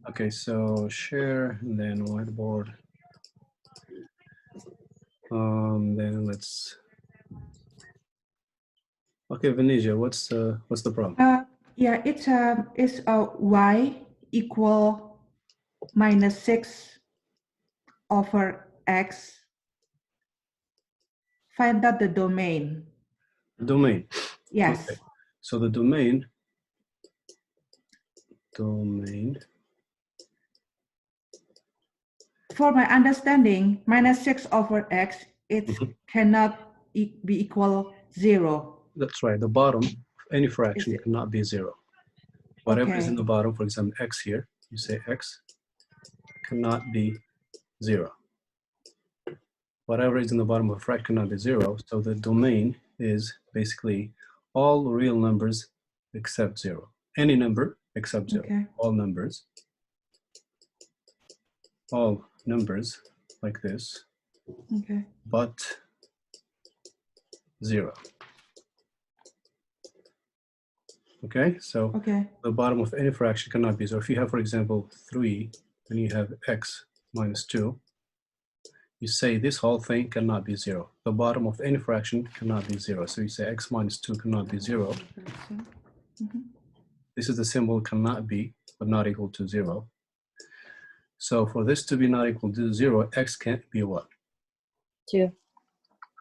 Okay, so share and then whiteboard. Then let's. Okay, Venetia, what's the problem? Yeah, it's y equal minus 6 over x. Find out the domain. Domain. Yes. Okay. So the domain. For my understanding, minus 6 over x, it cannot be equal 0. That's right. The bottom of any fraction cannot be 0. Whatever is in the bottom, for example, x here, you say x cannot be 0. Whatever is in the bottom of a fraction cannot be 0. So the domain is basically all real numbers except 0. Any number except 0. Okay. All numbers. All numbers like this. Okay. But 0. Okay, so the bottom of any fraction cannot be 0. If you have, for example, 3, and you have x minus 2, you say this whole thing cannot be 0. The bottom of any fraction cannot be 0. So you say x minus 2 cannot be 0. This is the symbol cannot be, but not equal to 0. So for this to be not equal to 0, x can't be what? 2.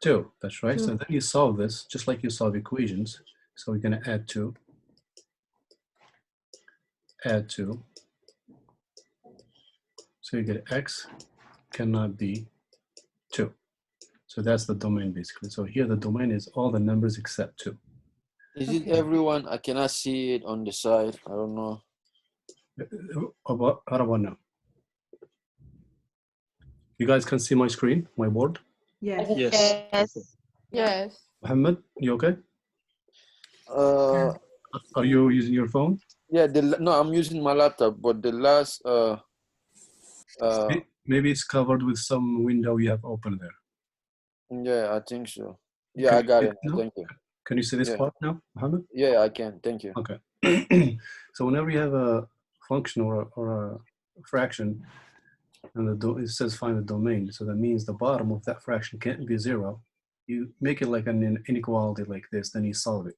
2, that's right. 2. So then you solve this, just like you solve equations. So we're going to add 2. Add 2. So you get x cannot be 2. So that's the domain basically. So here the domain is all the numbers except 2. Is it everyone? I cannot see it on the side. I don't know. How about now? You guys can see my screen, my board? Yes. Yes. Yes. Yes. Mohammed, you okay? Are you using your phone? Yeah, no, I'm using my laptop, but the last maybe it's covered with some window you have open there. Yeah, I think so. Yeah, I got it. Thank you. Can you see this part now, Mohammed? Yeah, I can. Thank you. Okay. So whenever you have a function or a fraction, and it says find the domain, so that means the bottom of that fraction can't be 0. You make it like an inequality like this, then you solve it.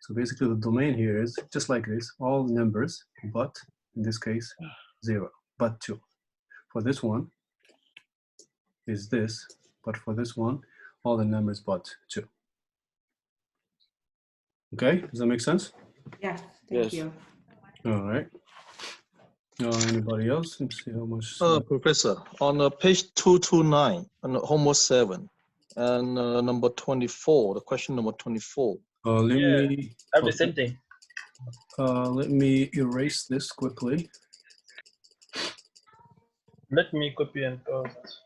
So basically the domain here is just like this, all numbers, but in this case, 0, but 2. For this one is this, but for this one, all the numbers but 2. Okay, does that make sense? Yes, thank you. All right. Anybody else? Let's see how much. Professor, on page 229, on homework 7, and number 24, the question number 24. I have the same thing. Let me erase this quickly. Let me copy and paste.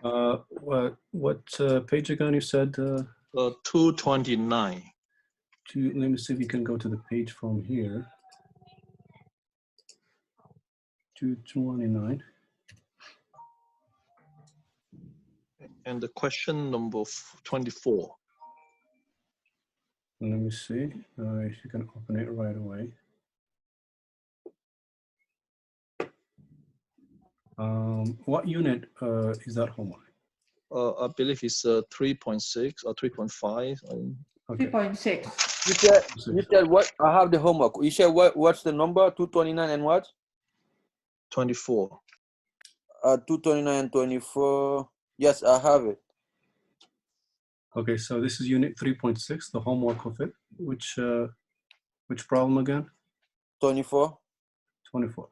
What page again you said? 229. Let me see if you can go to the page from here. 229. And the question number 24. Let me see if you can open it right away. What unit is that homework? I believe it's 3.6 or 3.5. Okay. 3.6. You said what? I have the homework. You said what's the number? 229 and what? 24. 229 and 24. Yes, I have it. Okay, so this is unit 3.6, the homework of it. Which problem again? 24. 24.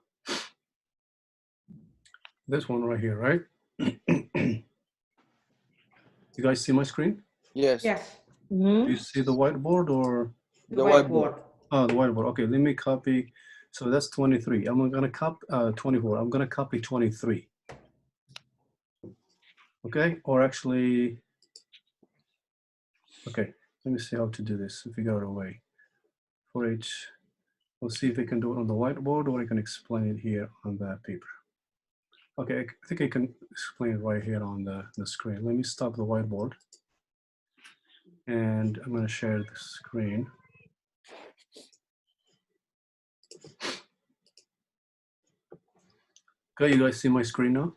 This one right here, right? You guys see my screen? Yes. Yes. Do you see the whiteboard or? The whiteboard. Oh, the whiteboard. Okay, let me copy. So that's 23. I'm gonna copy 24. I'm gonna copy 23. Okay, or actually, okay, let me see how to do this, figure out a way. For each, we'll see if we can do it on the whiteboard or I can explain it here on that paper. Okay, I think I can explain it right here on the screen. Let me stop the whiteboard. And I'm gonna share the screen. Okay, you guys see my screen now?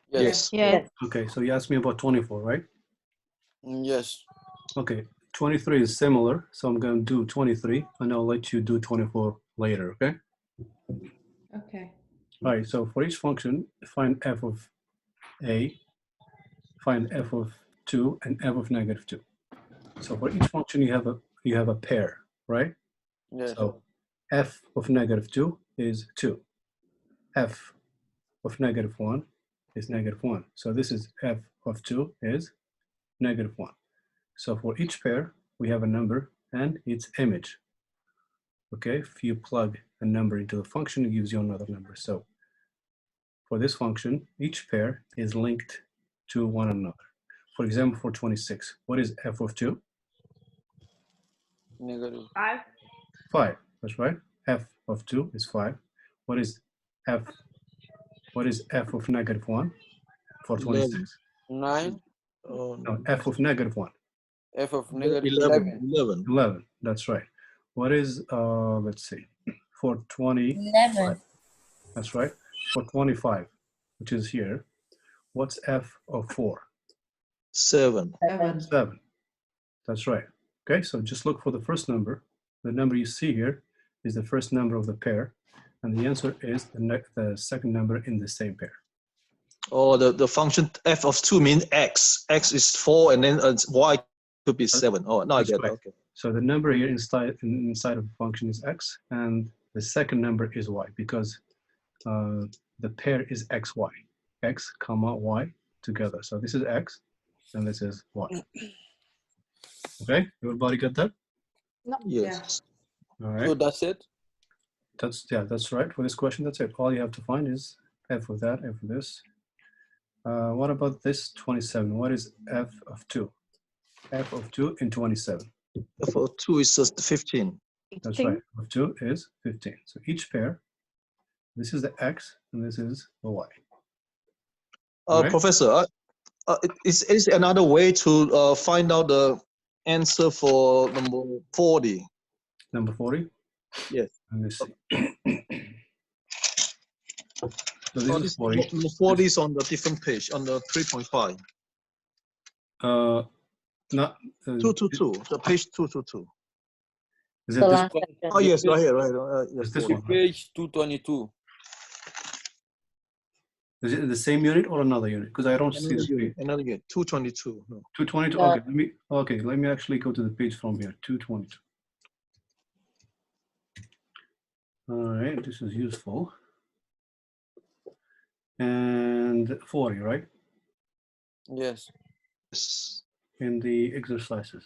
Yes. Yes. Okay, so you asked me about 24, right? Yes. Okay, 23 is similar, so I'm going to do 23, and I'll let you do 24 later, okay? Okay. All right, so for each function, find f of a, find f of 2, and f of negative 2. So for each function, you have a pair, right? Yes. So f of negative 2 is 2. F of negative 1 is negative 1. So this is f of 2 is negative 1. So for each pair, we have a number and its image. Okay, if you plug a number into the function, it gives you another number. So for this function, each pair is linked to one another. For example, for 26, what is f of 2? Negative. 5, that's right. F of 2 is 5. What is f of negative 1 for 26? 9. No, f of negative 1. F of negative 11. 11. 11. 11, that's right. What is, let's see, for 20, 11. that's right. For 25, which is here, what's f of 4? 7. 7. 7, that's right. Okay, so just look for the first number. The number you see here is the first number of the pair, and the answer is the second number in the same pair. Or the function f of 2 means x. X is 4, and then y could be 7. Oh, now I That's get it. right. Okay. So the number here inside of the function is x, and the second number is y, because the pair is xy, x comma y together. So this is x, and this is y. Okay, everybody get that? Yes. All right. So that's it. That's right. For this question, that's it. All you have to find is f of that, f of this. What about this 27? What is f of 2? F of 2 in 27. F of 2 is just 15. That's right. F of 2 is 15. So each pair, this is the x, and this is the y. Right. Professor, is another way to find out the answer for number 40? Number 40? Yes. Let me see. So this is 40. Number 40 is on the different page, on the 3.5. Not 222, the page 222. Is it The this last one? section. Oh, yes, right here, right. Yes, Is this 40. one? Page 222. Is it the same unit or another unit? Because I don't see the page. Another unit, 222. No. 222. Okay, let me actually go to the page from here. 222. All right, this is useful. And 40, right? Yes. Yes. In the exercises.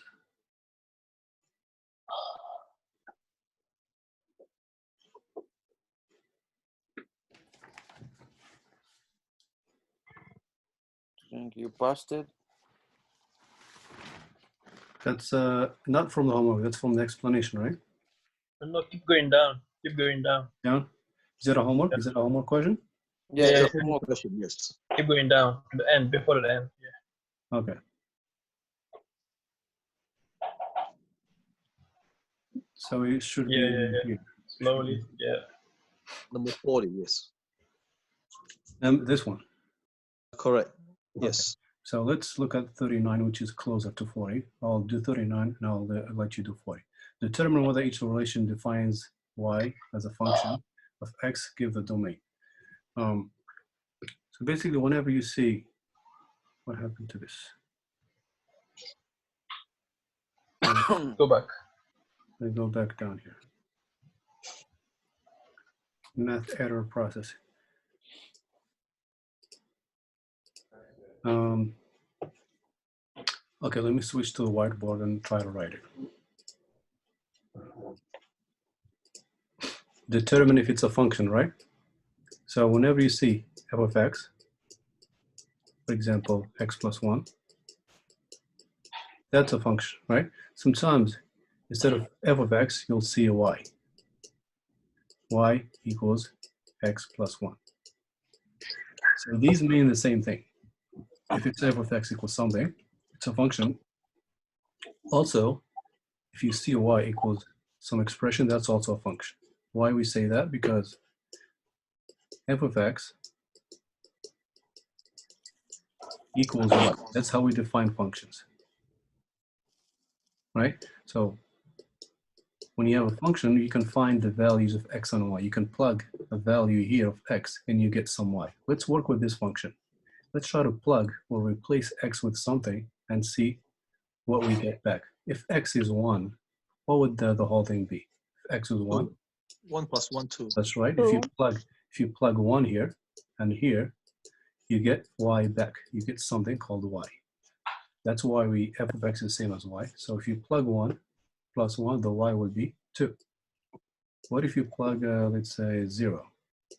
Think you passed it. That's not from the homework, that's from the explanation, right? No, keep going down. Keep going down. Yeah. Is that a homework? Is that a homework question? Yeah. Yeah, Yeah. Homework question, yes. Keep going down. The end, before the end. Yeah. Okay. So it should be here. Slowly. Yeah. Number 40, yes. This one. Correct. Okay. Yes. So let's look at 39, which is closer to 40. I'll do 39 and I'll let you do 40. Determine whether each relation defines y as a function of x, give the domain. So basically, whenever you see, what happened to this? Go back. Let me go back down here. Math error processing. Okay, let me switch to the whiteboard and try to write it. Determine if it's a function, right? So whenever you see f of x, for example, x plus 1, that's a function, right? Sometimes instead of f of x, you'll see a y. Y equals x plus 1. So these mean the same thing. If it's f of x equals something, it's a function. Also, if you see a y equals some expression, that's also a function. Why we say that? Because f of x equals what? That's how we define functions, right? So when you have a function, you can find the values of x and y. You can plug a value here of x and you get some y. Let's work with this function. Let's try to plug or replace x with something and see what we get back. If x is 1, what would the whole thing be? If x is 1? 1 plus 1, 2. That's right. If you plug 1 here and here, you get y back. You get something called y. That's why f of x is the same as y. So if you plug 1 plus 1, the y will be 2. What if you plug, let's say, 0?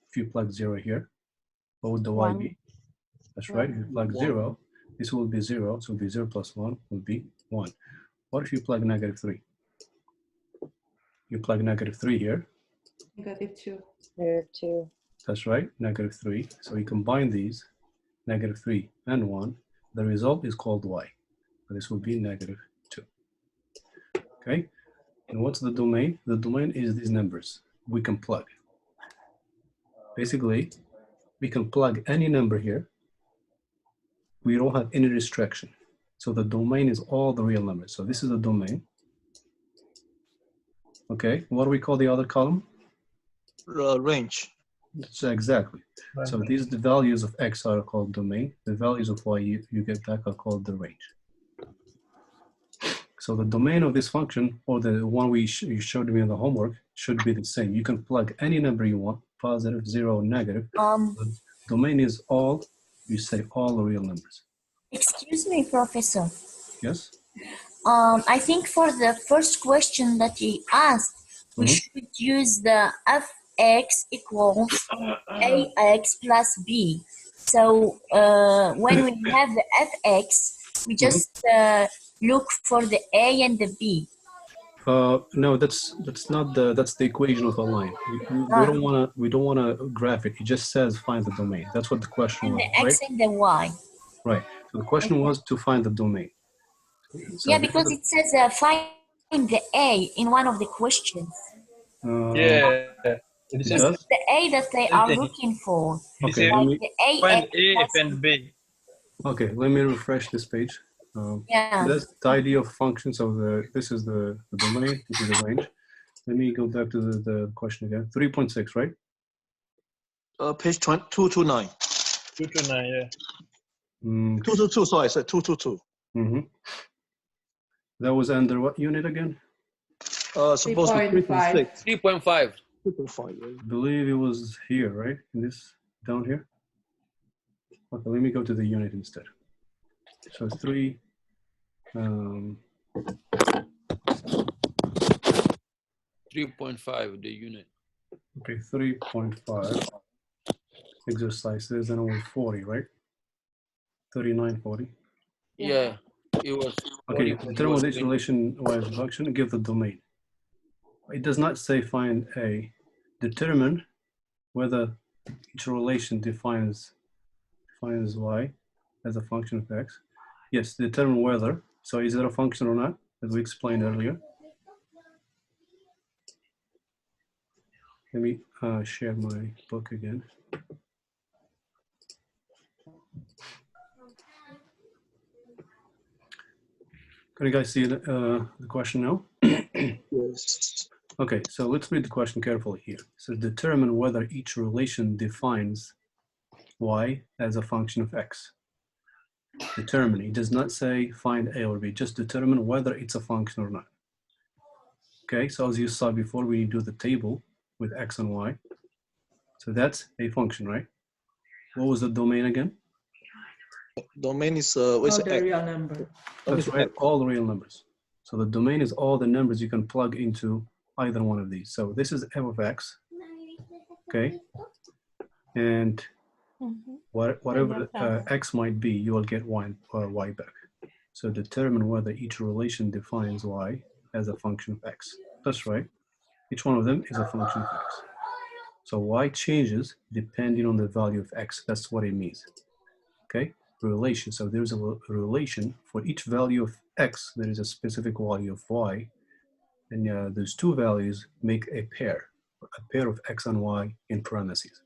If you plug 0 here, what would the y be? That's right. If you plug 0, this will be 0. So it will be 0 plus 1 will be 1. What if you plug negative 3? You plug negative 3 here. Negative 2. Negative 2. That's right, negative 3. So you combine these, negative 3 and 1. The result is called y. So this will be negative 2. Okay? And what's the domain? The domain is these numbers we can plug. Basically, we can plug any number here. We don't have any restriction. So the domain is all the real numbers. So this is the domain. Okay, what do we call the other column? Range. So exactly. So these the values of x are called domain. The values of y you get back are called the range. So the domain of this function, or the one you showed me in the homework, should be the same. You can plug any number you want, positive, 0, negative. The domain is all, you say all the real numbers. Excuse me, Professor. Yes? I think for the first question that he asked, we should use the fx equals ax plus b. So when we have the fx, we just look for the a and the b. No, that's not that's the equation of a line. We don't wanna graph it. It just says find the domain. That's what the question was, The x right? and the y. Right. So the question was to find the domain. So Yeah, because it says find the a in one of the questions. Yeah. It Yes, says it's the a that they are looking for. Okay, Like the a find x A plus and B. okay, let me refresh this page. yeah. That's the idea of functions of this is the domain, this is the range. Let me go back to the question again. 3.6, right? Page 229. 229, yeah. 222, sorry, I said 222. That was under what unit again? Supposed to be 3.6. 3.5. 3.5, yeah. I believe it was here, right? In this, down here? Okay, let me go to the unit instead. So 3, 3.5, the unit. okay, 3.5 exercises, and it was 40, right? 39, 40. Yeah, it was. Okay, 40, determine whether each relation y is a function and give the domain. It does not say find a. Determine whether each relation defines y as a function of x. Yes, determine whether. So is it a function or not, as we explained earlier? Let me share my book again. Can you guys see the question now? Yes. Okay, so let's read the question carefully here. It says determine whether each relation defines y as a function of x. Determine. It does not say find a or b, just determine whether it's a function or not. Okay, so as you saw before, we do the table with x and y. So that's a function, right? What was the domain again? Domain is All the real number. That's right, all the real numbers. So the domain is all the numbers you can plug into either one of these. So this is f of x, okay? And whatever x might be, you will get y back. So determine whether each relation defines y as a function of x. That's right. Each one of them is a function of x. So y changes depending on the value of x. That's what it means. Okay? Relation. So there's a relation for each value of x. There is a specific value of y. And those two values make a pair of x and y in parentheses.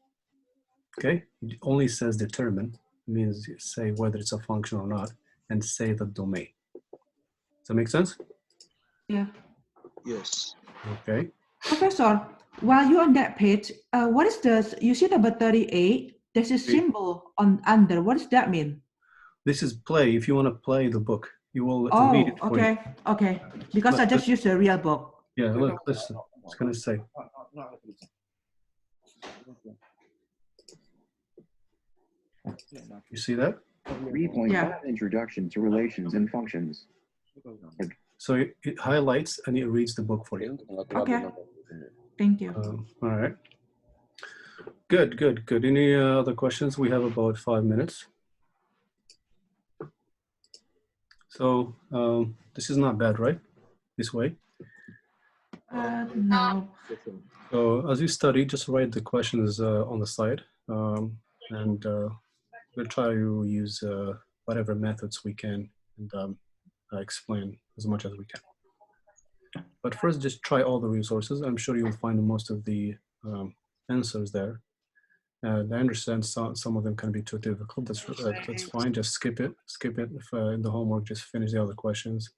Okay? It only says determine. means say whether it's a function or not, and say the domain. Does that make sense? Yeah. Yes. Okay. Professor, while you're on that page, what is the, you see number 38, there's a symbol on under. What does that mean? This is play. If you want to play the book, you will read it Oh, for you. okay, okay. Because I just used a real book. Yeah, look, listen. It's going to say. You see that? 3.5 Yeah. Introduction to Relations and Functions. So it highlights and it reads the book for you. Okay. Thank you. All right. Good, good, good. Any other questions? We have about 5 minutes. So this is not bad, right? This way. No. So as you study, just write the questions on the side, and we'll try to use whatever methods we can and explain as much as we can. But first, just try all the resources. I'm sure you'll find most of the answers there. And I understand some of them can be too difficult. That's fine. Just skip it. Skip it. If in the homework, just finish the other questions.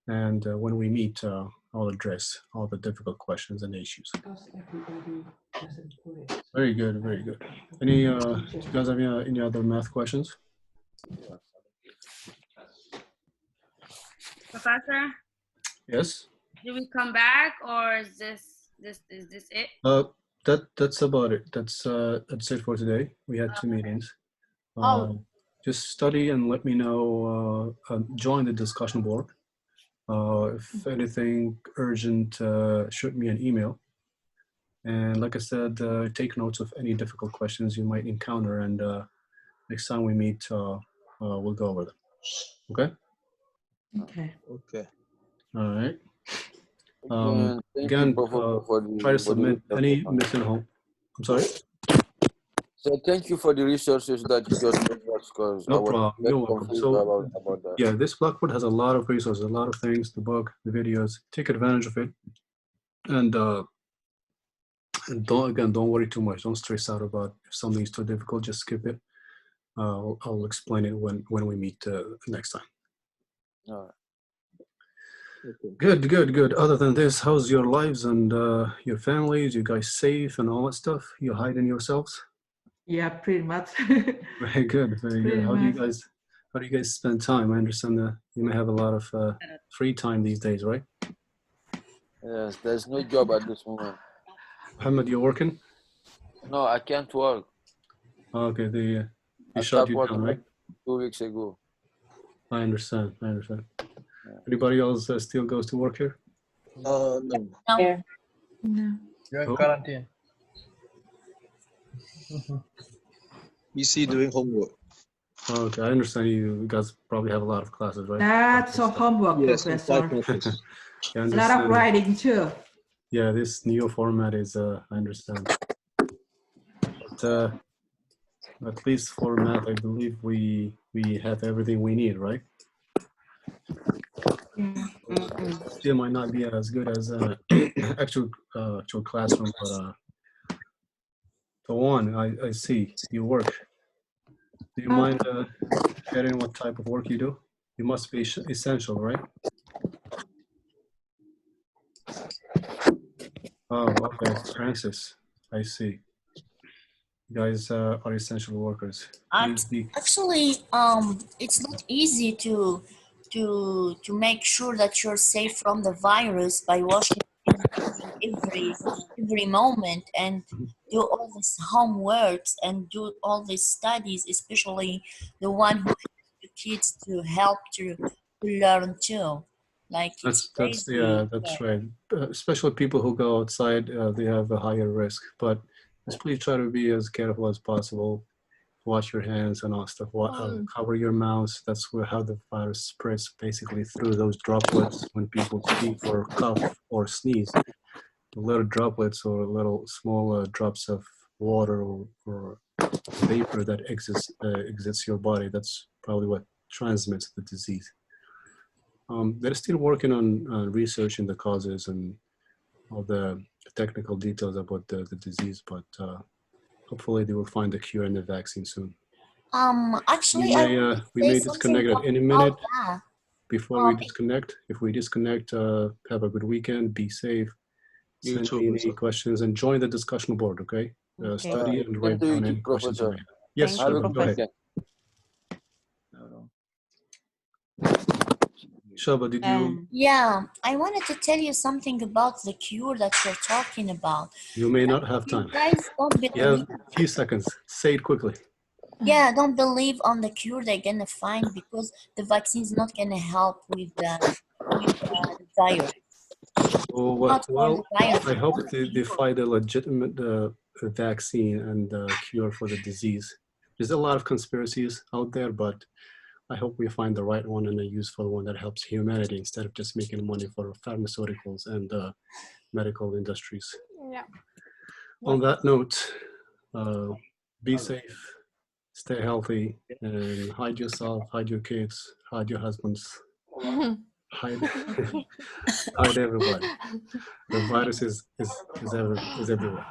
And when we meet, I'll address all the difficult questions and issues. Very good. Very good. Any? Do you guys have any other math questions? Professor, Yes. do we come back, or is this it? That's about it. That's it for today. We had 2 meetings. Just study and let me know. Join the discussion board. If anything urgent, shoot me an email. And like I said, take notes of any difficult questions you might encounter. And next time we meet, we'll go over them. Okay? Okay. Okay. All right. Thank you, Again, Professor, for the, try to for the submit any resources. missing home. I'm sorry? So thank you for the resources that you just gave us, because I No was problem. very You're welcome. confused So, about that. yeah, this Blackboard has a lot of resources, a lot of things, the book, the videos. Take advantage of it. And don't worry too much. Don't stress out about if something is too difficult. Just skip it. I'll explain it when we meet next time. All right. Good, good, good. Other than this, how's your lives and your families? You guys safe and all that stuff? You hiding yourselves? Yeah, pretty much. Very good, very good. Pretty How do you much. guys spend time? I understand that you may have a lot of free time these days, right? Yes, there's no job at this moment. Muhammad, you're working? No, I can't work. Okay, they I shut stopped you working down, right? like 2 weeks ago. I understand. Yeah. Anybody else still goes to work here? No. No. No. You're in Oh. quarantine. BC doing homework. Okay, I understand you guys probably have a lot of classes, right? That's a homework, Yes, Professor. classes. Yeah, I A lot of understand. writing too. Yeah, this new format is, I understand. But at least for math, I believe we have everything we need, right? Yeah. Still might not be as good as actual classroom, but the one I see you work. Do you mind sharing what type of work you do? You must be essential, right? Oh, okay, Francis, I see. You guys are essential workers. Please be. Actually, it's not easy to make sure that you're safe from the virus by washing every moment and do all these homeworks and do all these studies, especially the one who has the kids to help to learn too. Like it's crazy. That's right. Especially people who go outside, they have a higher risk. But just please try to be as careful as possible. Wash your hands and all stuff. Cover your mouth. That's how the virus spreads, basically through those droplets when people speak or cough or sneeze. Little droplets or little small drops of water or vapor that exits your body. That's probably what transmits the disease. They're still working on researching the causes and all the technical details about the disease, but hopefully they will find a cure and the vaccine soon. Actually, We may disconnect at any minute. that. Before we disconnect, if we disconnect, have a good weekend, be safe, You send too, me any Professor. questions, and join the discussion board, okay? Okay. Study and write to you down too, any questions you Professor. may have. Yes, Thank Have a Shaba, good go ahead. weekend. Shaba, did you? Yeah, I wanted to tell you something about the cure that you're talking about. You may not have You time. guys don't You have believe. a few seconds. Say it quickly. Yeah, don't believe on the cure they're gonna find because the vaccine's not gonna help with the virus. Not for the virus. I hope they find a legitimate vaccine and cure for the disease. There's a lot of conspiracies out there, but I hope we find the right one and a useful one that helps humanity instead of just making money for pharmaceuticals and medical industries. Yeah. On that note, be safe, stay healthy, and hide yourself, hide your kids, hide your husbands, hide, hide everybody. The virus is everywhere.